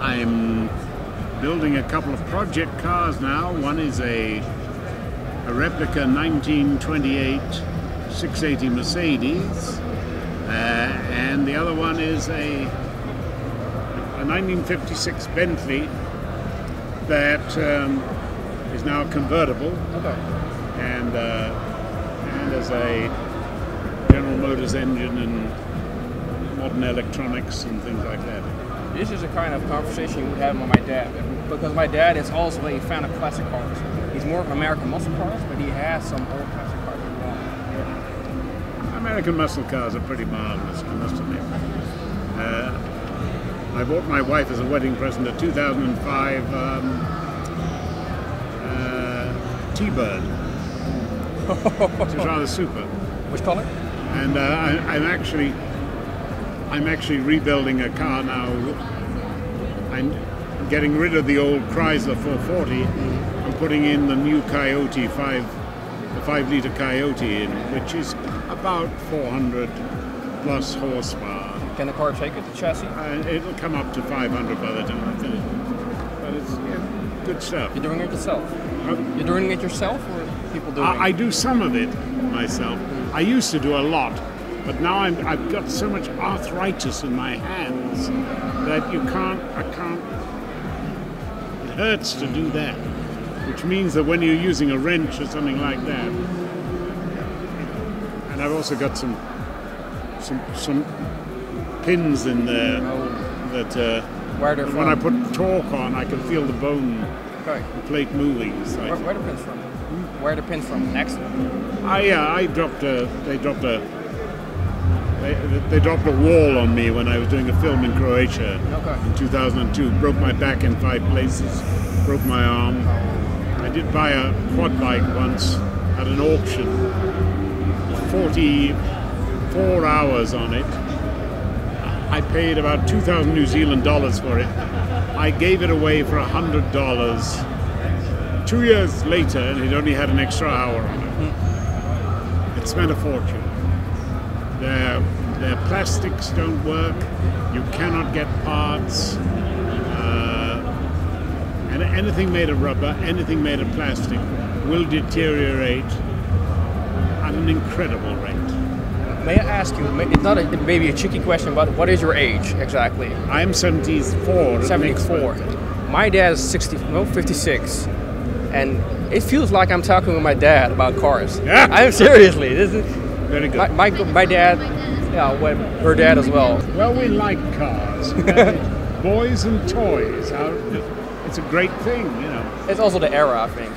I'm building a couple of project cars now. One is a replica 1928 680 Mercedes, and the other one is a 1956 Bentley that is now convertible. Okay. And as a General Motors engine and modern electronics and things like that. This is a kind of conversation you would have with my dad, because my dad is also a fan of classic cars. He's more of American muscle cars, but he has some old classic cars as well. American muscle cars are pretty marvelous, I must admit. I bought my wife as a wedding present a 2005 T-Bird. Which is rather super. Which color? And I'm actually rebuilding a car now. I'm getting rid of the old Chrysler 440 and putting in the new Coyote the 5-liter Coyote in, which is about 400 plus horsepower. Can the car take it, the chassis? It'll come up to 500 by the time I finish. But it's good stuff. You're doing it yourself? You're doing it yourself, or people doing it? I do some of it myself. I used to do a lot, but now I've got so much arthritis in my hands that I can't. It hurts to do that, which means that when you're using a wrench or something like that, and I've also got some pins in there that when I put torque on, I can feel the bone, the plate moving. So where are the pins from? Where are the pins from? Accident? They dropped a wall on me when I was doing a film in Croatia in 2002. Broke my back in 5 places, broke my arm. I did buy a quad bike once at an auction, 44 hours on it. I paid about 2,000 New Zealand dollars for it. I gave it away for $100. 2 years later, and it only had an extra hour on it. It spent a fortune. Their plastics don't work. You cannot get parts. And anything made of rubber, anything made of plastic will deteriorate at an incredible rate. May I ask you, it's not maybe a tricky question, but what is your age exactly? I'm 74. 74. My dad is 56. And it feels like I'm talking with my dad about cars. Yeah. I'm seriously. This is very good. My dad, her dad as well. Well, we like cars. Boys and toys. It's a great thing, you know. It's also the era, I think.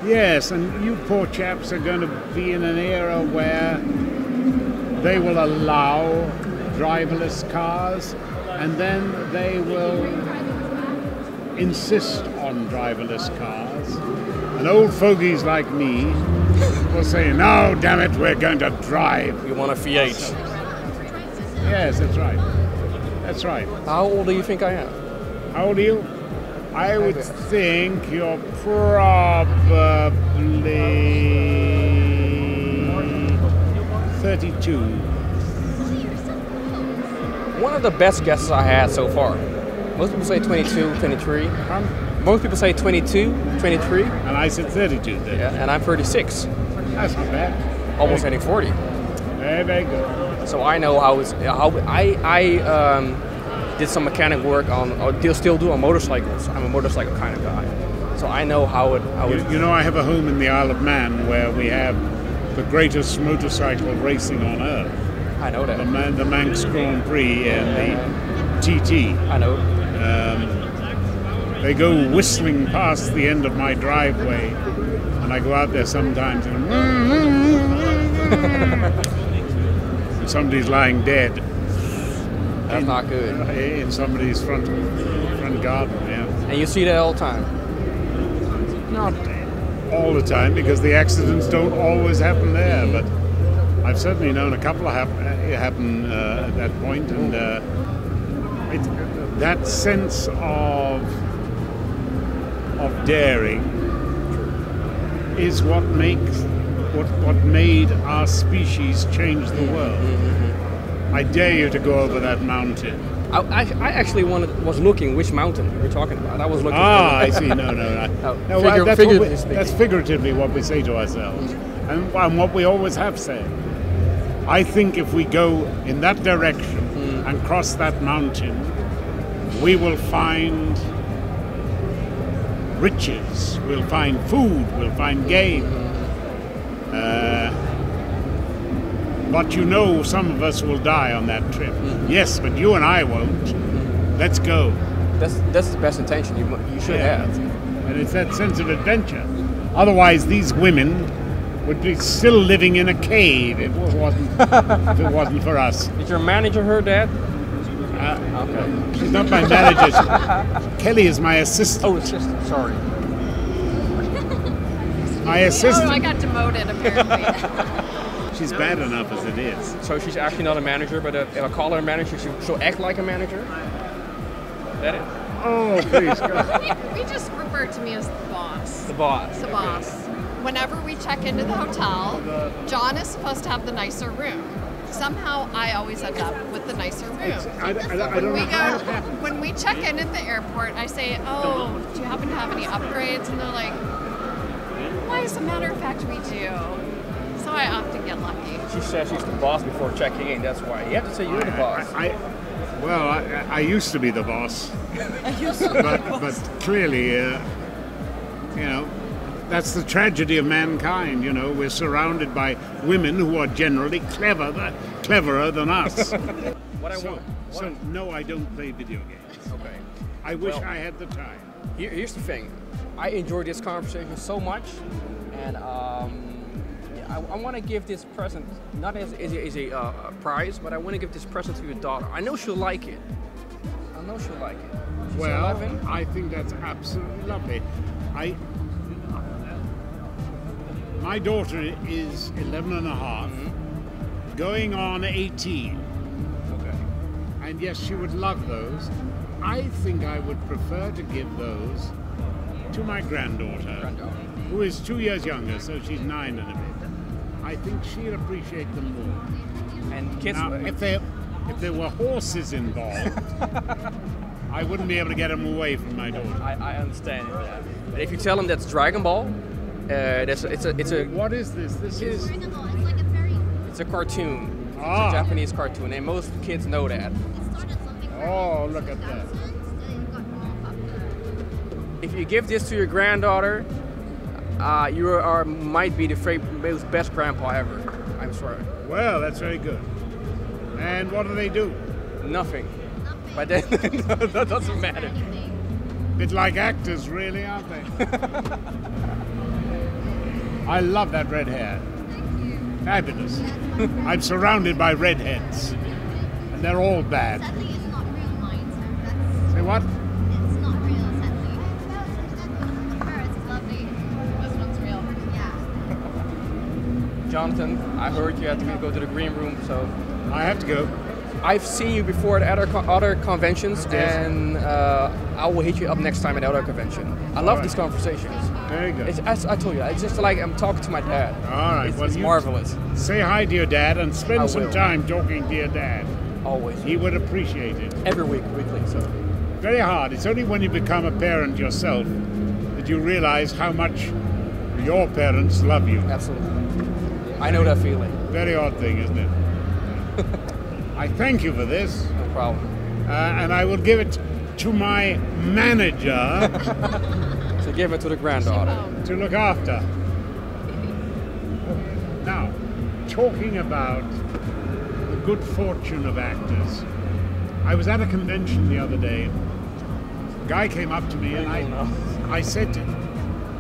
Yes, and you poor chaps are going to be in an era where they will allow driverless cars, and then they will insist on driverless cars. And old fogies like me will say, no, damn it, we're going to drive. You want a V8? Yes, that's right. That's right. How old do you think I am? How old are you? I would think you're probably 32. One of the best guesses I had so far. Most people say 22, 23. Most people say 22, 23. And I said 32 then. Yeah, and I'm 36. That's not bad. Almost hitting 40. Very good. So I know how I did some mechanic work on, or still do on motorcycles. I'm a motorcycle kind of guy. So I know how it... You know, I have a home in the Isle of Man where we have the greatest motorcycle racing on earth. I know that. The Manx Grand Prix and the TT. I know. They go whistling past the end of my driveway, and I go out there sometimes and somebody's lying dead. That's not good. In somebody's front garden, yeah. And you see that all the time? Not all the time, because the accidents don't always happen there, but I've certainly known a couple of happen at that point, and that sense of daring is what made our species change the world. I dare you to go over that mountain. I actually was looking which mountain you were talking about. I was looking. I see. No. That's figuratively what we say to ourselves, and what we always have said. I think if we go in that direction and cross that mountain, we will find riches, we'll find food, we'll find game. But you know, some of us will die on that trip. Yes, but you and I won't. Let's go. That's the best intention you should have. And it's that sense of adventure. Otherwise, these women would be still living in a cave if it wasn't for us. Did your manager heard that? Okay. She's not my manager. Kelly is my assistant. Oh, assistant. Sorry. My assistant. Oh, I got demoted apparently. She's bad enough as it is. So she's actually not a manager, but if I call her a manager, she'll act like a manager? Is that it? Oh, please, go. We just refer to me as the boss. The boss. The boss. Whenever we check into the hotel, John is supposed to have the nicer room. Somehow I always end up with the nicer room. When we check in at the airport, I say, oh, do you happen to have any upgrades? And they're like, why, as a matter of fact, we do. So I often get lucky. She says she's the boss before checking in, that's why. You have to say you're the boss. I used to be the boss. but clearly, you know, that's the tragedy of mankind, you know. We're surrounded by women who are generally cleverer than us. No, I don't play video games. Okay. I wish I had the time. Here's the thing. I enjoyed this conversation so much, and I want to give this present, not as a prize, but I want to give this present to your daughter. I know she'll like it. She's 11. I think that's absolutely lovely. My daughter is 11 and a half, going on 18. Okay. And yes, she would love those. I think I would prefer to give those to my granddaughter, who is 2 years younger, so she's 9 and a bit. I think she'd appreciate them more. And kids, now, if there were horses involved, I wouldn't be able to get them away from my daughter. I understand that. But if you tell them that's Dragon Ball, it's a. What is this? This is. It's a cartoon. It's a Japanese cartoon, and most kids know that. Oh, look at that! If you give this to your granddaughter, you might be the best grandpa ever. I'm sorry. Well, that's very good. And what do they do? Nothing. But then that doesn't matter. Bit like actors, really, aren't they? I love that red hair. Fabulous. I'm surrounded by redheads, and they're all bad. Sadly, it's not real mine. Say what? It's not real, sadly. It's lovely. This one's real. Yeah. Jonathan, I heard you had to go to the green room, so I have to go. I've seen you before at other conventions, and I will hit you up next time at other convention. I love these conversations. Very good. As I told you, it's just like I'm talking to my dad. All right. It's marvelous. Say hi to your dad and spend some time talking to your dad. Always. He would appreciate it. Every week, weekly. So. Very hard. It's only when you become a parent yourself that you realize how much your parents love you. Absolutely. I know that feeling. Very odd thing, isn't it? I thank you for this. No problem. And I will give it to my manager. So give it to the granddaughter. To look after. Now, talking about the good fortune of actors, I was at a convention the other day. A guy came up to me and I said to him,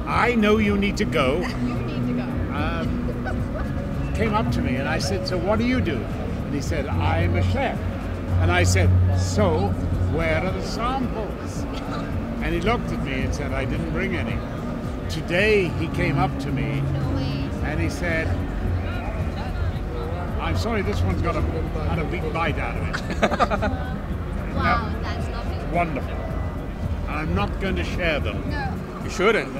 I know you need to go. You need to go. Came up to me and I said, so what do you do? And he said, I'm a chef. And I said, so where are the samples? And he looked at me and said, I didn't bring any. Today he came up to me and he said, I'm sorry, this one's got had a big bite out of it. Wow, that's lovely. Wonderful. And I'm not going to share them. No. You shouldn't.